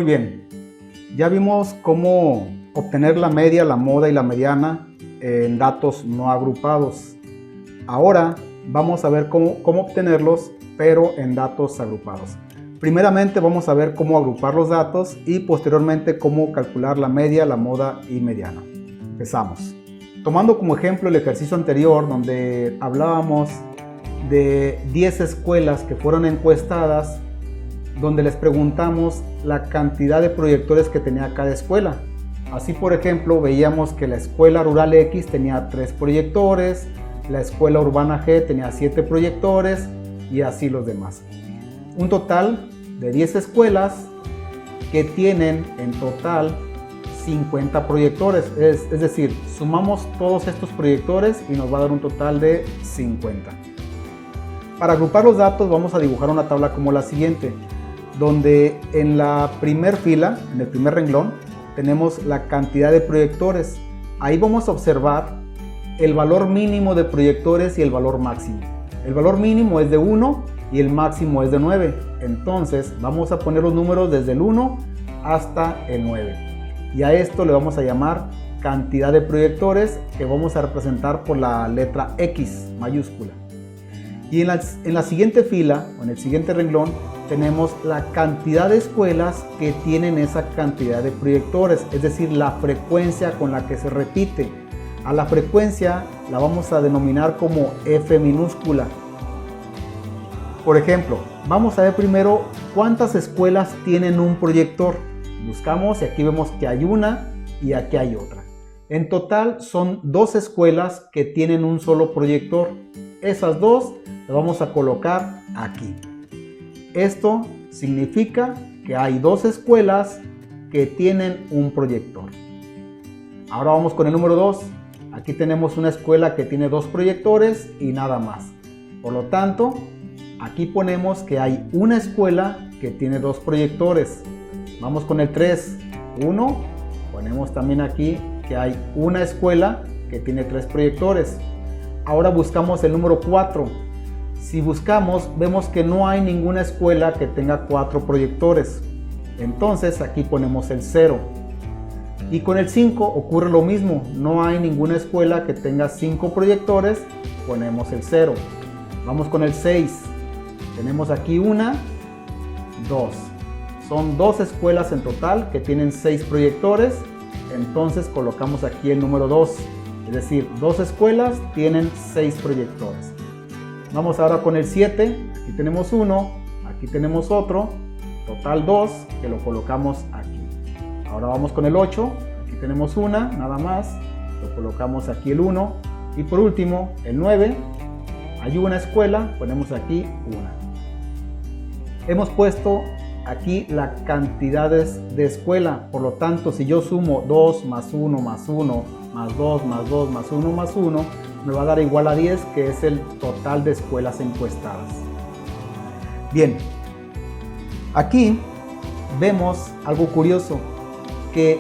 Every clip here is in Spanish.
Muy bien, ya vimos cómo obtener la media, la moda y la mediana en datos no agrupados. Ahora vamos a ver cómo obtenerlos, pero en datos agrupados. Primeramente vamos a ver cómo agrupar los datos y posteriormente cómo calcular la media, la moda y mediana. Empezamos. Tomando como ejemplo el ejercicio anterior donde hablábamos de 10 escuelas que fueron encuestadas, donde les preguntamos la cantidad de proyectores que tenía cada escuela. Así, por ejemplo, veíamos que la escuela rural X tenía 3 proyectores, la escuela urbana G tenía 7 proyectores y así los demás. Un total de 10 escuelas que tienen en total 50 proyectores, es decir, sumamos todos estos proyectores y nos va a dar un total de 50. Para agrupar los datos vamos a dibujar una tabla como la siguiente, donde en la primer fila, en el primer renglón, tenemos la cantidad de proyectores. Ahí vamos a observar el valor mínimo de proyectores y el valor máximo. El valor mínimo es de 1 y el máximo es de 9. Entonces vamos a poner los números desde el 1 hasta el 9. Y a esto le vamos a llamar cantidad de proyectores, que vamos a representar por la letra X mayúscula. Y en la siguiente fila, o en el siguiente renglón, tenemos la cantidad de escuelas que tienen esa cantidad de proyectores, es decir, la frecuencia con la que se repite. A la frecuencia la vamos a denominar como F minúscula. Por ejemplo, vamos a ver primero cuántas escuelas tienen un proyector. Buscamos y aquí vemos que hay una y aquí hay otra. En total son 2 escuelas que tienen un solo proyector. Esas 2 las vamos a colocar aquí. Esto significa que hay 2 escuelas que tienen un proyector. Ahora vamos con el número 2. Aquí tenemos una escuela que tiene 2 proyectores y nada más. Por lo tanto, aquí ponemos que hay una escuela que tiene 2 proyectores. Vamos con el 3. 1. Ponemos también aquí que hay una escuela que tiene 3 proyectores. Ahora buscamos el número 4. Si buscamos, vemos que no hay ninguna escuela que tenga 4 proyectores. Entonces aquí ponemos el 0. Y con el 5 ocurre lo mismo. No hay ninguna escuela que tenga 5 proyectores. Ponemos el 0. Vamos con el 6. Tenemos aquí 1, 2. Son 2 escuelas en total que tienen 6 proyectores. Entonces colocamos aquí el número 2. Es decir, 2 escuelas tienen 6 proyectores. Vamos ahora con el 7. Aquí tenemos 1, aquí tenemos otro. Total 2 que lo colocamos aquí. Ahora vamos con el 8. Aquí tenemos una, nada más. Lo colocamos aquí el 1. Y por último, el 9. Hay una escuela, ponemos aquí una. Hemos puesto aquí las cantidades de escuela. Por lo tanto, si yo sumo 2 más 1 más 1 más 2 más 2 más 1 más 1, me va a dar igual a 10, que es el total de escuelas encuestadas. Bien, aquí vemos algo curioso, que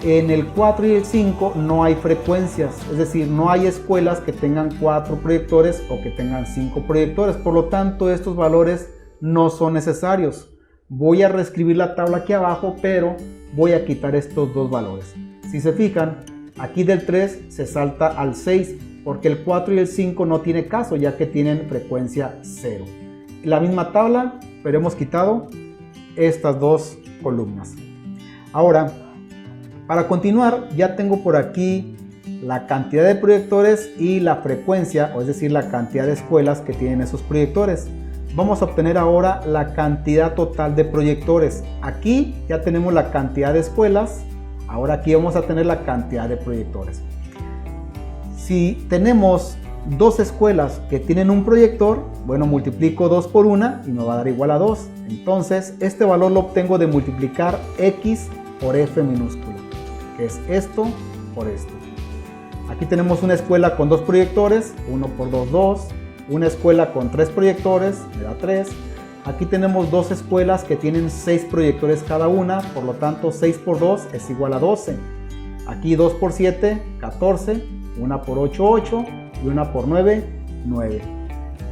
en el 4 y el 5 no hay frecuencias, es decir, no hay escuelas que tengan 4 proyectores o que tengan 5 proyectores. Por lo tanto, estos valores no son necesarios. Voy a reescribir la tabla aquí abajo, pero voy a quitar estos 2 valores. Si se fijan, aquí del 3 se salta al 6, porque el 4 y el 5 no tiene caso, ya que tienen frecuencia 0. La misma tabla, pero hemos quitado estas 2 columnas. Ahora, para continuar, ya tengo por aquí la cantidad de proyectores y la frecuencia, o es decir, la cantidad de escuelas que tienen esos proyectores. Vamos a obtener ahora la cantidad total de proyectores. Aquí ya tenemos la cantidad de escuelas, ahora aquí vamos a tener la cantidad de proyectores. Si tenemos 2 escuelas que tienen un proyector, bueno, multiplico 2 por 1 y me va a dar igual a 2. Entonces, este valor lo obtengo de multiplicar X por F minúscula, que es esto por esto. Aquí tenemos una escuela con 2 proyectores, 1 por 2, 2. Una escuela con 3 proyectores, me da 3. Aquí tenemos 2 escuelas que tienen 6 proyectores cada una, por lo tanto 6 por 2 es igual a 12. Aquí 2 por 7, 14. 1 por 8, 8. Y 1 por 9, 9.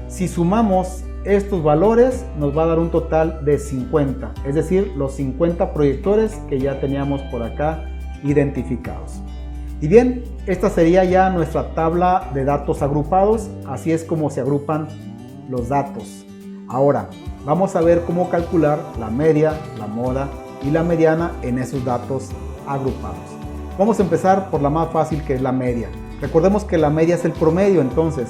Si sumamos estos valores nos va a dar un total de 50, es decir, los 50 proyectores que ya teníamos por acá identificados. Y bien, esta sería ya nuestra tabla de datos agrupados, así es como se agrupan los datos. Ahora, vamos a ver cómo calcular la media, la moda y la mediana en esos datos agrupados. Vamos a empezar por la más fácil, que es la media. Recordemos que la media es el promedio, entonces,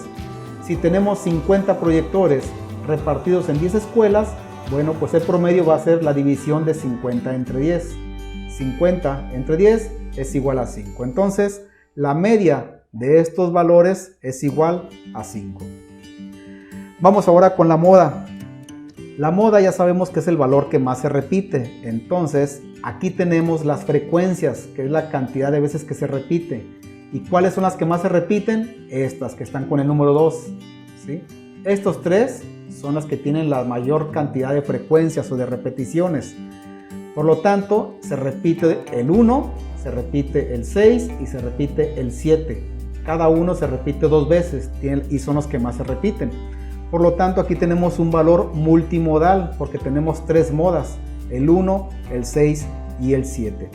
si tenemos 50 proyectores repartidos en 10 escuelas, bueno, pues el promedio va a ser la división de 50 entre 10. 50 entre 10 es igual a 5. Entonces, la media de estos valores es igual a 5. Vamos ahora con la moda. La moda ya sabemos que es el valor que más se repite. Entonces, aquí tenemos las frecuencias, que es la cantidad de veces que se repite. ¿Y cuáles son las que más se repiten? Estas que están con el número 2. ¿Sí? Estos tres son las que tienen la mayor cantidad de frecuencias o de repeticiones. Por lo tanto, se repite el 1, se repite el 6 y se repite el 7. Cada uno se repite 2 veces y son los que más se repiten. Por lo tanto, aquí tenemos un valor multimodal porque tenemos 3 modas, el 1, el 6 y el 7.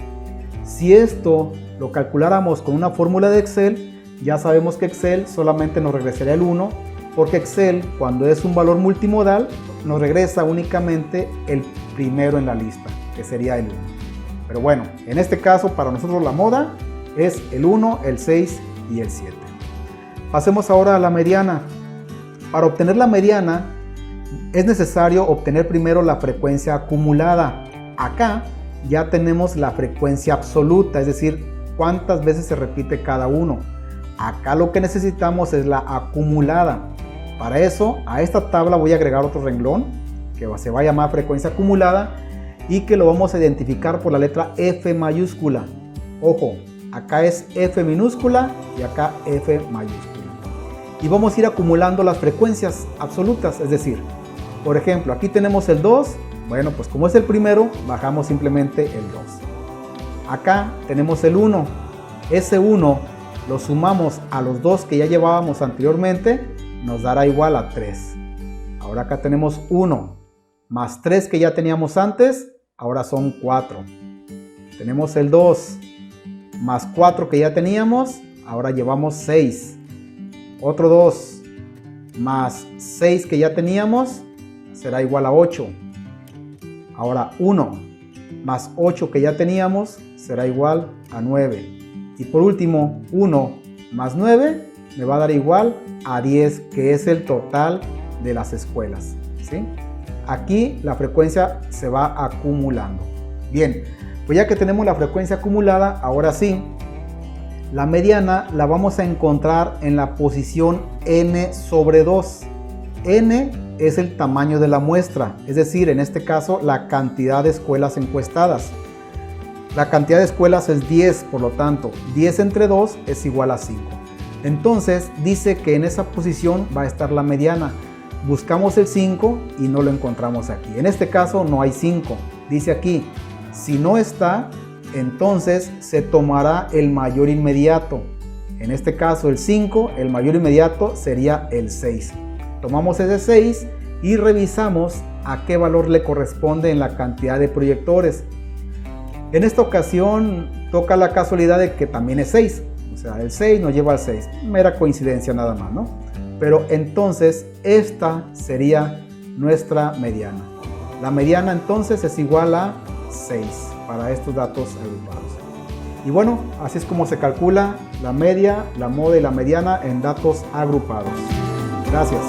Si esto lo calculáramos con una fórmula de Excel, ya sabemos que Excel solamente nos regresaría el 1, porque Excel, cuando es un valor multimodal, nos regresa únicamente el primero en la lista, que sería el 1. Pero bueno, en este caso para nosotros la moda es el 1, el 6 y el 7. Pasemos ahora a la mediana. Para obtener la mediana es necesario obtener primero la frecuencia acumulada. Acá ya tenemos la frecuencia absoluta, es decir, cuántas veces se repite cada uno. Acá lo que necesitamos es la acumulada. Para eso, a esta tabla voy a agregar otro renglón que se va a llamar frecuencia acumulada y que lo vamos a identificar por la letra F mayúscula. Ojo, acá es F minúscula y acá F mayúscula. Y vamos a ir acumulando las frecuencias absolutas, es decir, por ejemplo, aquí tenemos el 2, bueno, pues como es el primero, bajamos simplemente el 2. Acá tenemos el 1, ese 1 lo sumamos a los 2 que ya llevábamos anteriormente, nos dará igual a 3. Ahora acá tenemos 1 más 3 que ya teníamos antes, ahora son 4. Tenemos el 2 más 4 que ya teníamos, ahora llevamos 6. Otro 2 más 6 que ya teníamos será igual a 8. Ahora 1 más 8 que ya teníamos será igual a 9. Y por último, 1 más 9 me va a dar igual a 10, que es el total de las escuelas. ¿Sí? Aquí la frecuencia se va acumulando. Bien, pues ya que tenemos la frecuencia acumulada, ahora sí, la mediana la vamos a encontrar en la posición n sobre 2. N es el tamaño de la muestra, es decir, en este caso la cantidad de escuelas encuestadas. La cantidad de escuelas es 10, por lo tanto, 10 entre 2 es igual a 5. Entonces dice que en esa posición va a estar la mediana. Buscamos el 5 y no lo encontramos aquí. En este caso no hay 5. Dice aquí, si no está, entonces se tomará el mayor inmediato. En este caso el 5, el mayor inmediato sería el 6. Tomamos ese 6 y revisamos a qué valor le corresponde en la cantidad de proyectores. En esta ocasión toca la casualidad de que también es 6. O sea, el 6 nos lleva al 6. Mera coincidencia nada más, ¿no? Pero entonces esta sería nuestra mediana. La mediana entonces es igual a 6 para estos datos agrupados. Y bueno, así es como se calcula la media, la moda y la mediana en datos agrupados. Gracias.